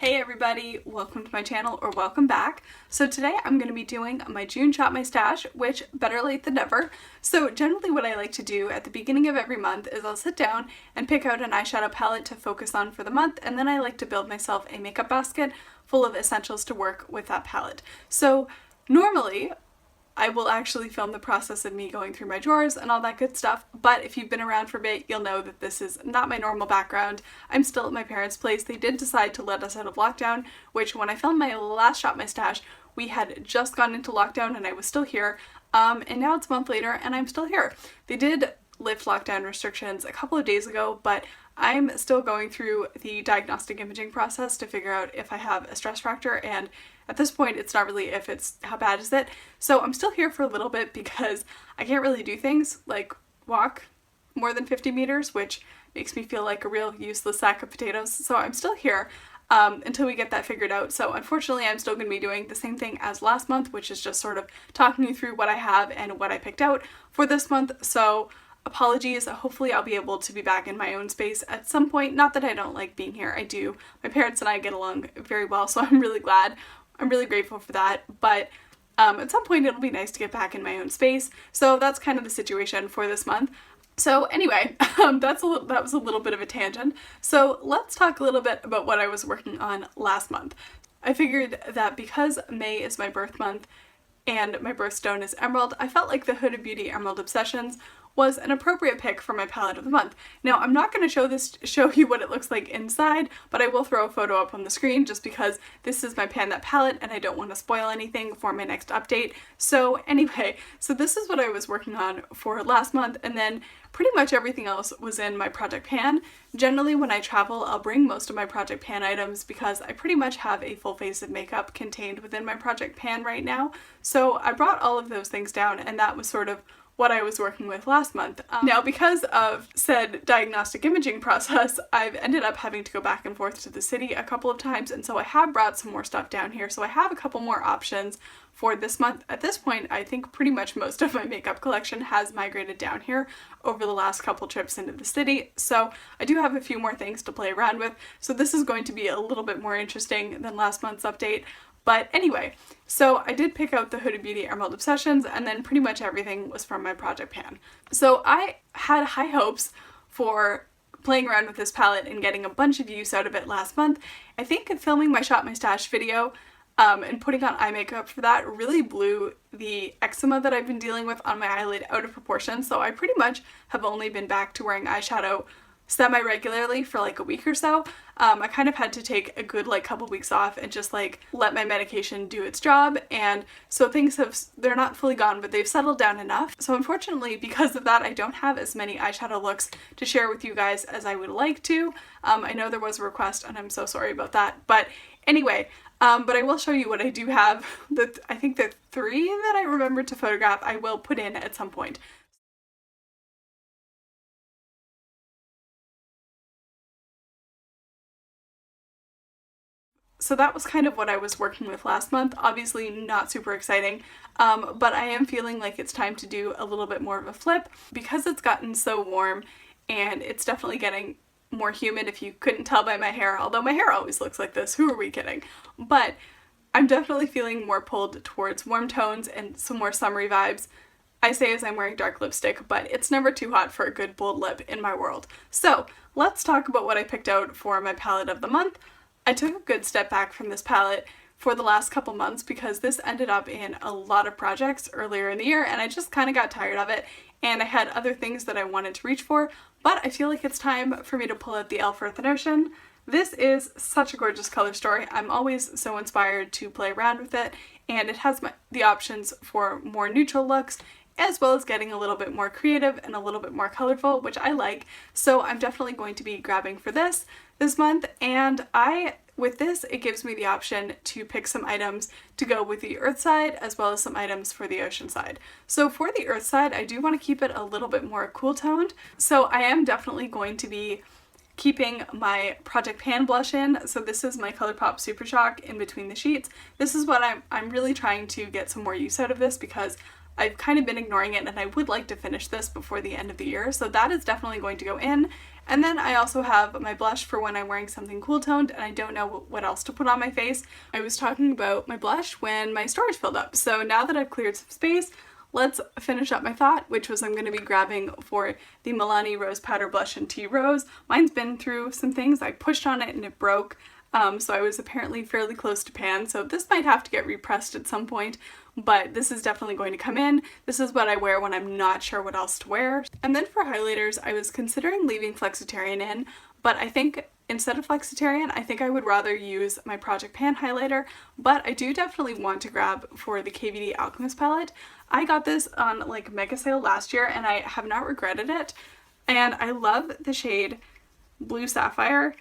Hey everybody, welcome to my channel, or welcome back. So today I'm going to be doing my June Shop My Stash, which better late than never. So generally what I like to do at the beginning of every month is I'll sit down and pick out an eyeshadow palette to focus on for the month, and then I like to build myself a makeup basket full of essentials to work with that palette. So normally I will actually film the process of me going through my drawers and all that good stuff, but if you've been around for a bit, you'll know that this is not my normal background. I'm still at my parents' place. They did decide to let us out of lockdown, which when I filmed my last Shop My Stash, we had just gone into lockdown and I was still here, and now it's a month later and I'm still here. They did lift lockdown restrictions a couple of days ago, but I'm still going through the diagnostic imaging process to figure out if I have a stress fracture, and at this point it's not really if, it's how bad is it. So I'm still here for a little bit because I can't really do things like walk more than 50 meters, which makes me feel like a real useless sack of potatoes. So I'm still here until we get that figured out. So unfortunately I'm still going to be doing the same thing as last month, which is just sort of talking you through what I have and what I picked out for this month. So apologies, hopefully I'll be able to be back in my own space at some point. Not that I don't like being here, I do. My parents and I get along very well, so I'm really glad. I'm really grateful for that, but at some point it'll be nice to get back in my own space. So that's kind of the situation for this month. So anyway, that was a little bit of a tangent. So let's talk a little bit about what I was working on last month. I figured that because May is my birth month and my birthstone is emerald, I felt like the Huda Beauty Emerald Obsessions was an appropriate pick for my palette of the month. Now I'm not going to show you what it looks like inside, but I will throw a photo up on the screen just because this is my Pan That palette and I don't want to spoil anything for my next update. So anyway, so this is what I was working on for last month, and then pretty much everything else was in my Project Pan. Generally when I travel, I'll bring most of my Project Pan items because I pretty much have a full face of makeup contained within my Project Pan right now. So I brought all of those things down, and that was sort of what I was working with last month. Now, because of said diagnostic imaging process, I've ended up having to go back and forth to the city a couple of times, and so I have brought some more stuff down here. So I have a couple more options for this month. At this point, I think pretty much most of my makeup collection has migrated down here over the last couple trips into the city. So I do have a few more things to play around with. So this is going to be a little bit more interesting than last month's update. But anyway, so I did pick out the Huda Beauty Emerald Obsessions, and then pretty much everything was from my Project Pan. So I had high hopes for playing around with this palette and getting a bunch of use out of it last month. I think filming my Shop My Stash video and putting on eye makeup for that really blew the eczema that I've been dealing with on my eyelid out of proportion. So I pretty much have only been back to wearing eyeshadow semi-regularly for like a week or so. I kind of had to take a good couple weeks off and just let my medication do its job, and so they're not fully gone, but they've settled down enough. So unfortunately, because of that, I don't have as many eyeshadow looks to share with you guys as I would like to. I know there was a request and I'm so sorry about that, but anyway, but I will show you what I do have. I think the 3 that I remember to photograph I will put in at some point. So that was kind of what I was working with last month. Obviously not super exciting, but I am feeling like it's time to do a little bit more of a flip because it's gotten so warm, and it's definitely getting more humid if you couldn't tell by my hair, although my hair always looks like this, who are we kidding? But I'm definitely feeling more pulled towards warm tones and some more summery vibes. I say as I'm wearing dark lipstick, but it's never too hot for a good bold lip in my world. So let's talk about what I picked out for my palette of the month. I took a good step back from this palette for the last couple months because this ended up in a lot of projects earlier in the year, and I just kind of got tired of it, and I had other things that I wanted to reach for, but I feel like it's time for me to pull out the e.l.f. Earth and Ocean. This is such a gorgeous color story. I'm always so inspired to play around with it, and it has the options for more neutral looks as well as getting a little bit more creative and a little bit more colorful, which I like. So I'm definitely going to be grabbing for this month, and with this, it gives me the option to pick some items to go with the earth side as well as some items for the ocean side. So for the earth side, I do want to keep it a little bit more cool toned. So I am definitely going to be keeping my Project Pan blush in. So this is my ColourPop Super Shock in between the sheets. This is what I'm really trying to get some more use out of this because I've kind of been ignoring it, and I would like to finish this before the end of the year. So that is definitely going to go in. And then I also have my blush for when I'm wearing something cool toned and I don't know what else to put on my face. I was talking about my blush when my storage filled up. So now that I've cleared some space, let's finish up my thought, which was I'm going to be grabbing for the Milani Rose Powder Blush in Tea Rose. Mine's been through some things. I pushed on it and it broke. So I was apparently fairly close to pan, so this might have to get repressed at some point, but this is definitely going to come in. This is what I wear when I'm not sure what else to wear. And then for highlighters, I was considering leaving Flexitarian in, but I think instead of Flexitarian, I think I would rather use my Project Pan highlighter, but I do definitely want to grab for the KVD Alchemist palette. I got this on like mega sale last year and I have not regretted it, and I love the shade Blue Sapphire.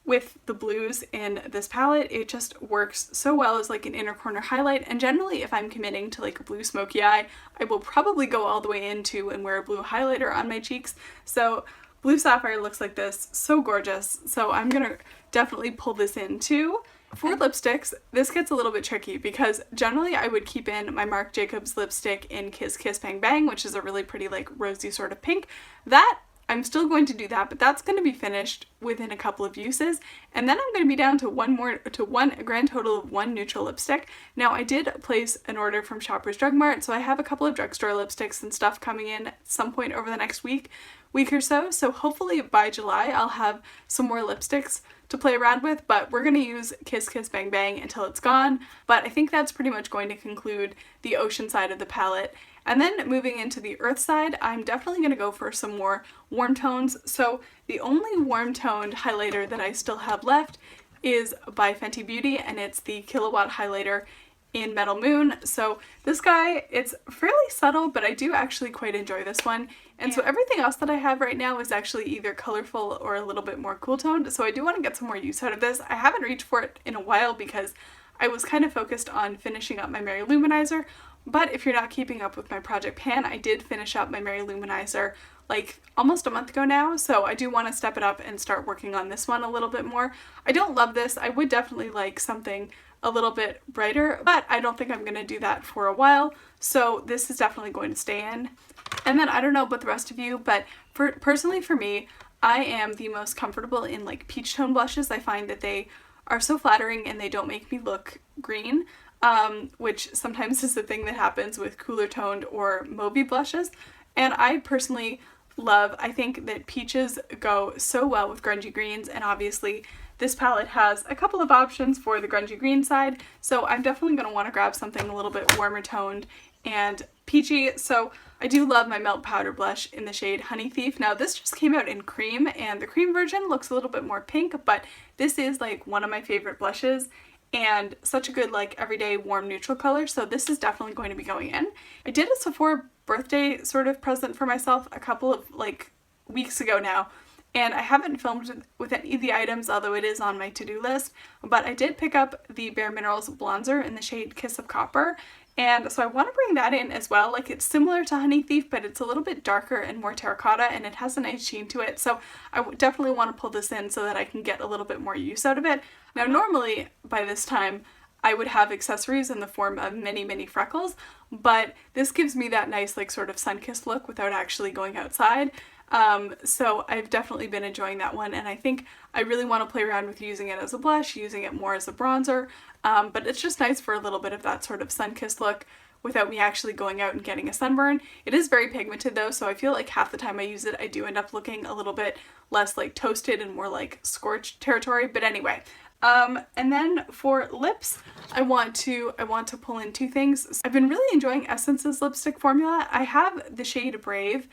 With the blues in this palette, it just works so well as like an inner corner highlight, and generally if I'm committing to like a blue smoky eye, I will probably go all the way into and wear a blue highlighter on my cheeks. So Blue Sapphire looks like this, so gorgeous, so I'm gonna definitely pull this in too. For lipsticks, this gets a little bit tricky because generally I would keep in my Marc Jacobs lipstick in Kiss Kiss Bang Bang, which is a really pretty like rosy sort of pink. That I'm still going to do that, but that's going to be finished within a couple of uses, and then I'm going to be down to a grand total of one neutral lipstick. Now I did place an order from Shoppers Drug Mart, so I have a couple of drugstore lipsticks and stuff coming in at some point over the next week or so, so hopefully by July I'll have some more lipsticks to play around with, but we're going to use Kiss Kiss Bang Bang until it's gone. But I think that's pretty much going to conclude the ocean side of the palette. And then moving into the earth side, I'm definitely going to go for some more warm tones. So the only warm toned highlighter that I still have left is by Fenty Beauty, and it's the Killawatt highlighter in Metal Moon. So this guy, it's fairly subtle, but I do actually quite enjoy this one. And so everything else that I have right now is actually either colorful or a little bit more cool toned, so I do want to get some more use out of this. I haven't reached for it in a while because I was kind of focused on finishing up my Mary Luminizer, but if you're not keeping up with my Project Pan, I did finish up my Mary Luminizer like almost a month ago now, so I do want to step it up and start working on this one a little bit more. I don't love this. I would definitely like something a little bit brighter, but I don't think I'm going to do that for a while, so this is definitely going to stay in. And then I don't know about the rest of you, but personally for me, I am the most comfortable in like peach tone blushes. I find that they are so flattering and they don't make me look green, which sometimes is the thing that happens with cooler toned or mauvey blushes. And I personally I think that peaches go so well with grungy greens, and obviously this palette has a couple of options for the grungy green side, so I'm definitely going to want to grab something a little bit warmer toned and peachy. So I do love my Melt Powder blush in the shade Honey Thief. Now this just came out in cream, and the cream version looks a little bit more pink, but this is like one of my favorite blushes and such a good like everyday warm neutral color, so this is definitely going to be going in. I did a Sephora birthday sort of present for myself a couple of like weeks ago now, and I haven't filmed with any of the items, although it is on my to-do list, but I did pick up the Bare Minerals bronzer in the shade Kiss of Copper, and so I want to bring that in as well. Like, it's similar to Honey Thief, but it's a little bit darker and more terracotta, and it has a nice sheen to it, so I definitely want to pull this in so that I can get a little bit more use out of it. Now normally by this time I would have accessories in the form of many freckles, but this gives me that nice like sort of sun-kissed look without actually going outside. So I've definitely been enjoying that one, and I think I really want to play around with using it as a blush, using it more as a bronzer, but it's just nice for a little bit of that sort of sun-kissed look without me actually going out and getting a sunburn. It is very pigmented though, so I feel like half the time I use it I do end up looking a little bit less like toasted and more like scorched territory, but anyway. And then for lips, I want to pull in two things. I've been really enjoying Essence's lipstick formula. I have the shade Brave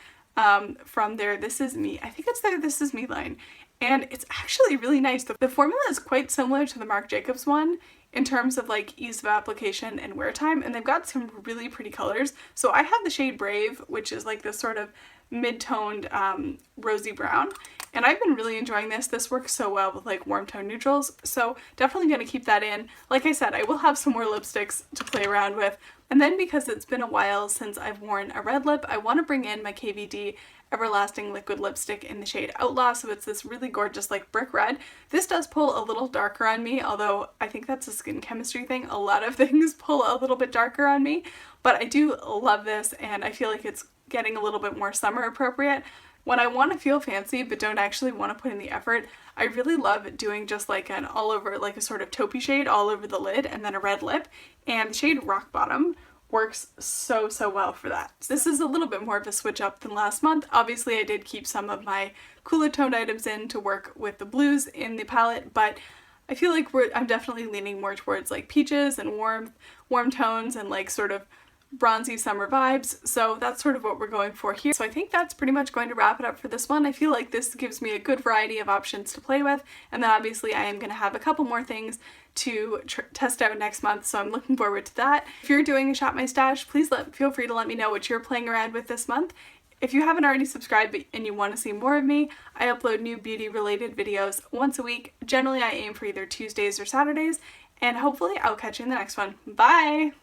from their This Is Me. I think it's their This Is Me line, and it's actually really nice. The formula is quite similar to the Marc Jacobs one in terms of like ease of application and wear time, and they've got some really pretty colors. So I have the shade Brave, which is like this sort of mid-toned rosy brown, and I've been really enjoying this. This works so well with like warm tone neutrals, so definitely going to keep that in. Like I said, I will have some more lipsticks to play around with, and then because it's been a while since I've worn a red lip, I want to bring in my KVD Everlasting Liquid Lipstick in the shade Outlaw, so it's this really gorgeous like brick red. This does pull a little darker on me, although I think that's a skin chemistry thing. A lot of things pull a little bit darker on me, but I do love this, and I feel like it's getting a little bit more summer appropriate. when I want to feel fancy but don't actually want to put in the effort, I really love doing just like an all over, like a sort of taupey shade all over the lid and then a red lip, and the shade Rock Bottom works so well for that. This is a little bit more of a switch up than last month. Obviously I did keep some of my cooler toned items in to work with the blues in the palette, but I feel like I'm definitely leaning more towards like peaches and warm tones and like sort of bronzy summer vibes, so that's sort of what we're going for here. So I think that's pretty much going to wrap it up for this one. I feel like this gives me a good variety of options to play with, and then obviously I am going to have a couple more things to test out next month, so I'm looking forward to that. If you're doing a Shop My Stash, please feel free to let me know what you're playing around with this month. If you haven't already subscribed and you want to see more of me, I upload new beauty related videos once a week. Generally I aim for either Tuesdays or Saturdays, and hopefully I'll catch you in the next one. Bye!